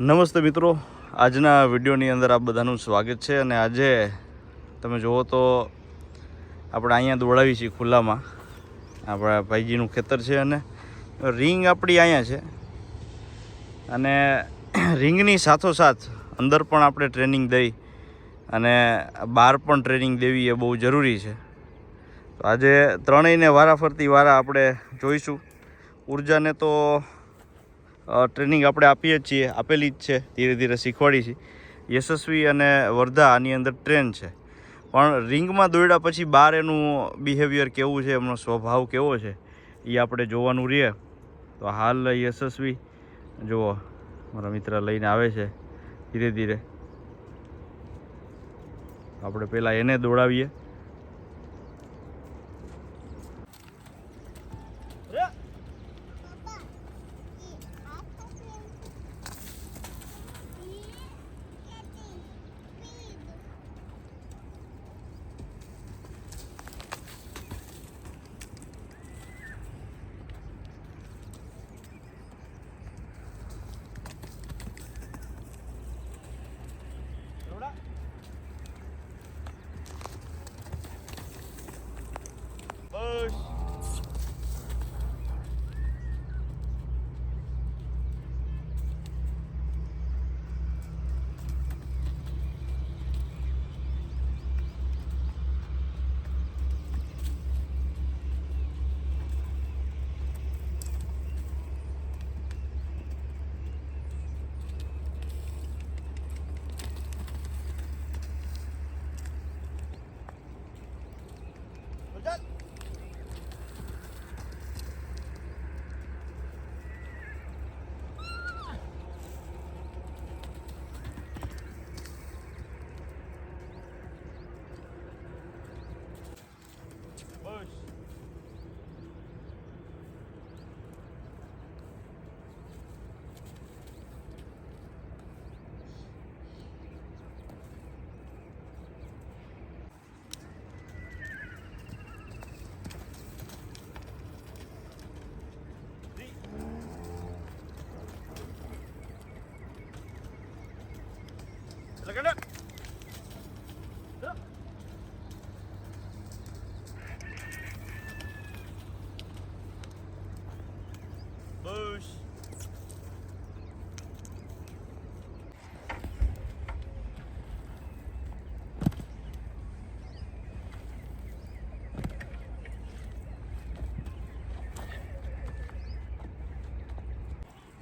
નમસ્તે મિત્રો, આજના વિડીયોની અંદર આપ બધાનું સ્વાગત છે. અને આજે તમે જુઓ તો આપણે અહીંયા દોડાવી છીએ ખુલ્લામાં. આપણા ભાઈજીનું ખેતર છે અને રિંગ આપણી અહીંયા છે. અને રિંગની સાથોસાથ અંદર પણ આપણે ટ્રેનિંગ દઈ અને બહાર પણ ટ્રેનિંગ દેવી એ બહુ જરૂરી છે. તો આજે ત્રણેયને વારાફરતી વારા આપણે જોઈશું. ઉર્જાને તો ટ્રેનિંગ આપણે આપીએ જ છીએ, આપેલી જ છે, ધીરે ધીરે શીખવાડી છે. યશસ્વી અને વર્ધા આની અંદર ટ્રેન છે. પણ રિંગમાં દોડ્યા પછી બહાર એનું બિહેવિયર કેવું છે, એમનો સ્વભાવ કેવો છે, એ આપણે જોવાનું રહે. તો હાલ યશસ્વી જુઓ મારા મિત્ર લઈને આવે છે. ધીરે ધીરે આપણે પહેલાં એને દોડાવીએ.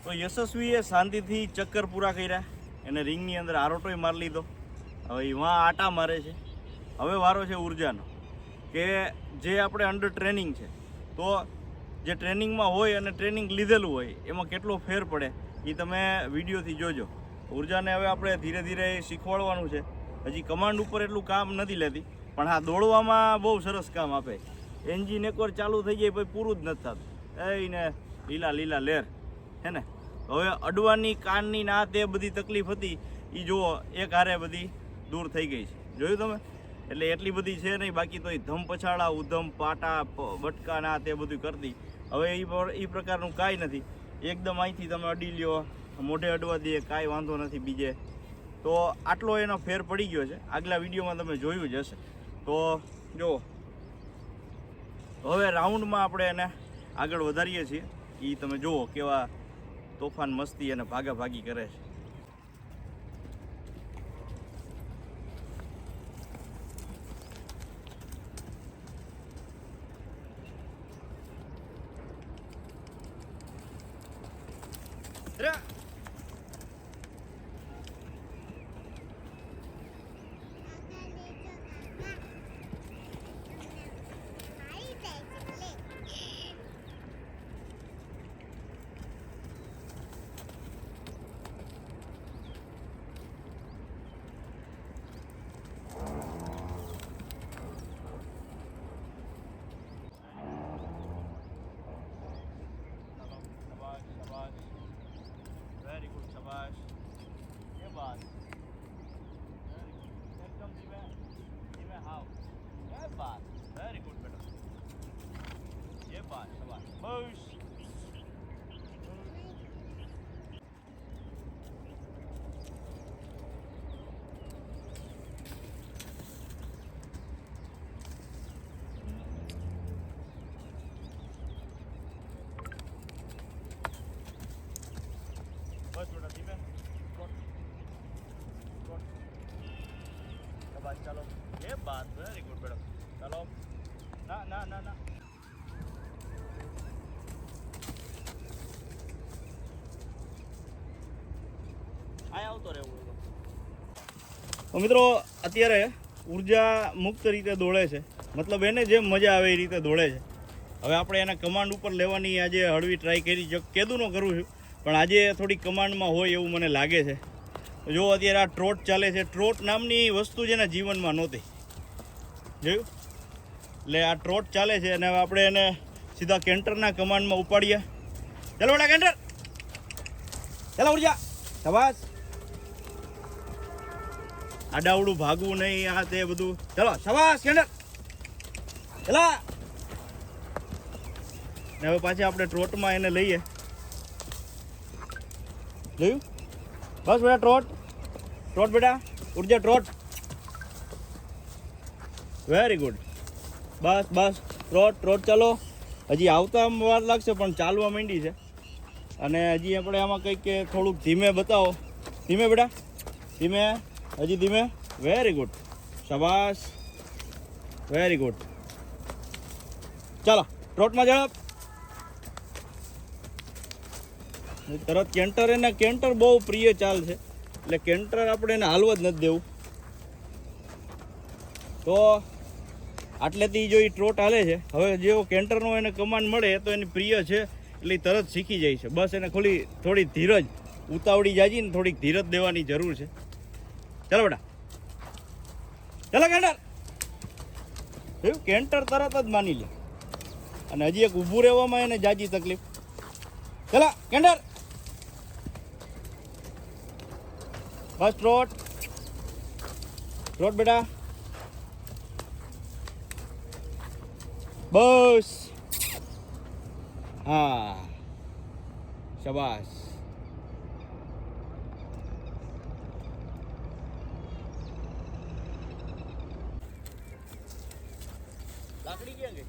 તો યશસ્વીએ શાંતિથી ચક્કર પૂરા કર્યા. એને રિંગની અંદર આરોટોય મારી લીધો. હવે એમાં આટા મારે છે. હવે વારો છે ઉર્જાનો, કે જે આપણે અંડર ટ્રેનિંગ છે, તો જે ટ્રેનિંગમાં હોય અને ટ્રેનિંગ લીધેલું હોય એમાં કેટલો ફેર પડે એ તમે વિડીયોથી જોજો. ઉર્જાને હવે આપણે ધીરે ધીરે શીખવાડવાનું છે. હજી કમાન્ડ ઉપર એટલું કામ નથી લેતી, પણ હા દોડવામાં બહુ સરસ કામ આપે. એન્જિન એકવાર ચાલુ થઈ જાય પછી પૂરું જ નથી થતું. એને લીલા લીલા લેર હે ને. હવે અડવાની કાનની ના તે બધી તકલીફ હતી એ જુઓ એક હારે બધી દૂર થઈ ગઈ છે. જોયું તમે? એટલે એટલી બધી છે નહીં. બાકી તો એ ધમ પછાડા, ઉધમ, પાટા, બટકા ના તે બધું કરતી. હવે એ પ્રકારનું કાંઈ નથી. એકદમ અહીંથી તમે અડી લ્યો, મોઢે અડવા દે, કાંઈ વાંધો નથી બીજે. તો આટલો એનો ફેર પડી ગયો છે. આગલા વિડીયોમાં તમે જોયું જ હશે. તો જુઓ હવે રાઉન્ડમાં આપણે એને આગળ વધારીએ છીએ. એ તમે જુઓ કેવા તોફાન, મસ્તી અને ભાગાભાગી કરે છે. Very good madam. ચાલો. ના ના ના ના. આ આવતો રહેવું. તો મિત્રો અત્યારે ઉર્જા મુક્ત રીતે દોડે છે, મતલબ એને જેમ મજા આવે એ રીતે દોડે છે. હવે આપણે એના કમાન્ડ ઉપર લેવાની આજે હળવી ટ્રાય કરી, કેદું ન કરું છું, પણ આજે થોડી કમાન્ડમાં હોય એવું મને લાગે છે. જો અત્યારે આ ટ્રોટ ચાલે છે, ટ્રોટ નામની વસ્તુ જેના જીવનમાં નહોતી, જોયું? એટલે આ ટ્રોટ ચાલે છે અને હવે આપણે એને સીધા કેન્ટરના કમાન્ડમાં ઉપાડીએ. ચાલો બેટા કેન્ટર, ચાલો ઉર્જા, શાબાશ. આડાવડું ભાગવું નહીં, આ તે બધું. ચાલો શાબાશ કેન્ટર, ચાલો. ને હવે પાછા આપણે ટ્રોટમાં એને લઈએ. જોયું? બસ બેટા ટ્રોટ, ટ્રોટ બેટા, ઉર્જા ટ્રોટ. Very good. બસ બસ ટ્રોટ ટ્રોટ. ચાલો. હજી આવતા વાર લાગશે પણ ચાલવા માંડી છે. અને હજી આપણે આમાં કંઈક કે થોડુંક ધીમે બતાવો. ધીમે બેટા, ધીમે, હજી ધીમે. વેરી ગુડ, શાબાશ, વેરી ગુડ. ચાલો ટ્રોટમાં ઝડપ. તરત કેન્ટર, એને કેન્ટર બહુ પ્રિય ચાલ છે, એટલે કેન્ટર આપણે એને હાલવા જ નથી દેવું. તો આટલેથી જો એ ટ્રોટ હાલે છે, હવે જેવો કેન્ટરનો એને કમાન્ડ મળે તો એની પ્રિય છે એટલે તરત શીખી જાય છે. બસ એને થોડી ધીરજ, ઉતાવળી જાજી ને થોડીક ધીરજ દેવાની જરૂર છે. ચાલો બેટા, ચાલો કેન્ટર. એવું કેન્ટર તરત જ માની લે. અને હજી એક ઊભું રહેવામાં એને જાજી તકલીફ. ચાલો કેન્ટર, બસ ટ્રોટ, ટ્રોટ બેટા, બસ. હા શાબાશ. લાકડી ક્યાં ગઈ?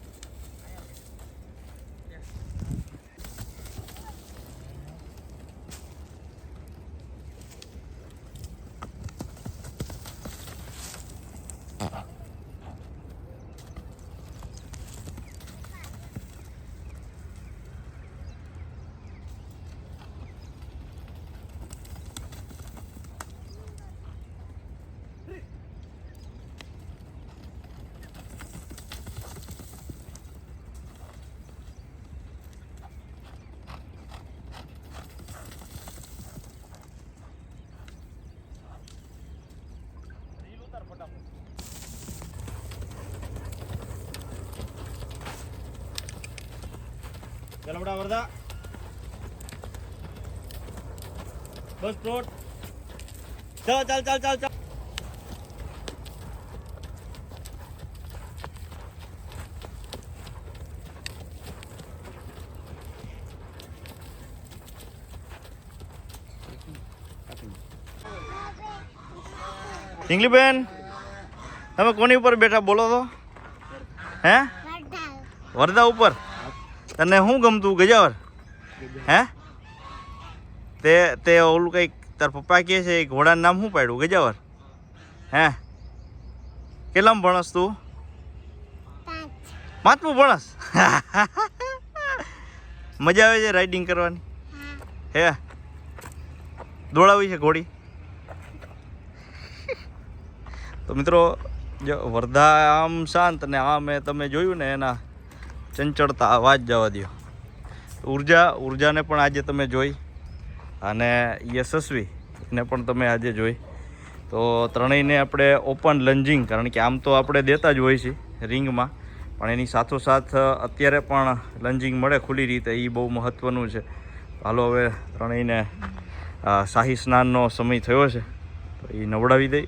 ચાલો બેટા વરદા, બસ ટ્રોટ. ચાલ ચાલ ચાલ ચાલ ચાલ. ઢીંગલી બેન, તમે કોની ઉપર બેઠા બોલો તો? હે, વરદા ઉપર. તને શું ગમતું ગજાવર? હે, તે ઓલું કંઈક તાર પપ્પા કહે છે એ ઘોડાનું નામ શું પાડ્યું? ગજાવર. હે, કેટલામાં ભણસ તું? 5મું ભણસ. મજા આવે છે રાઇડિંગ કરવાની? હે, દોડાવી છે ઘોડી? તો મિત્રો જો વરદા આમ શાંત ને આમ તમે જોયું ને એના ચંચળતા, અવાજ જવા દો. ઉર્જાને પણ આજે તમે જોઈ અને યશસ્વી એને પણ તમે આજે જોઈ. તો ત્રણેયને આપણે ઓપન લંજિંગ, કારણ કે આમ તો આપણે દેતા જ હોય છે રિંગમાં, પણ એની સાથોસાથ અત્યારે પણ લંજિંગ મળે ખુલ્લી રીતે, એ બહુ મહત્ત્વનું છે. હાલો હવે ત્રણેયને શાહી સ્નાનનો સમય થયો છે તો એ નવડાવી દઈ.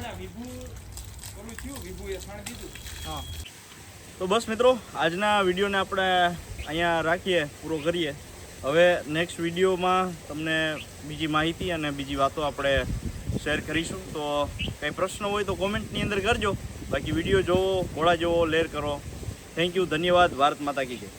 હમણાં વિભુ ઓલું થયું, વિભુએ છાણ દીધું. હા, તો બસ મિત્રો, આજના વિડીયોને આપણે અહીંયા રાખીએ, પૂરો કરીએ. હવે નેક્સ્ટ વિડીયોમાં તમને બીજી માહિતી અને બીજી વાતો આપણે શેર કરીશું. તો કંઈ પ્રશ્ન હોય તો કોમેન્ટની અંદર કરજો. બાકી વિડીયો જોવો, ઘોડા જોવો, લેર કરો. થેન્ક યુ, ધન્યવાદ. ભારત માતા કી જય.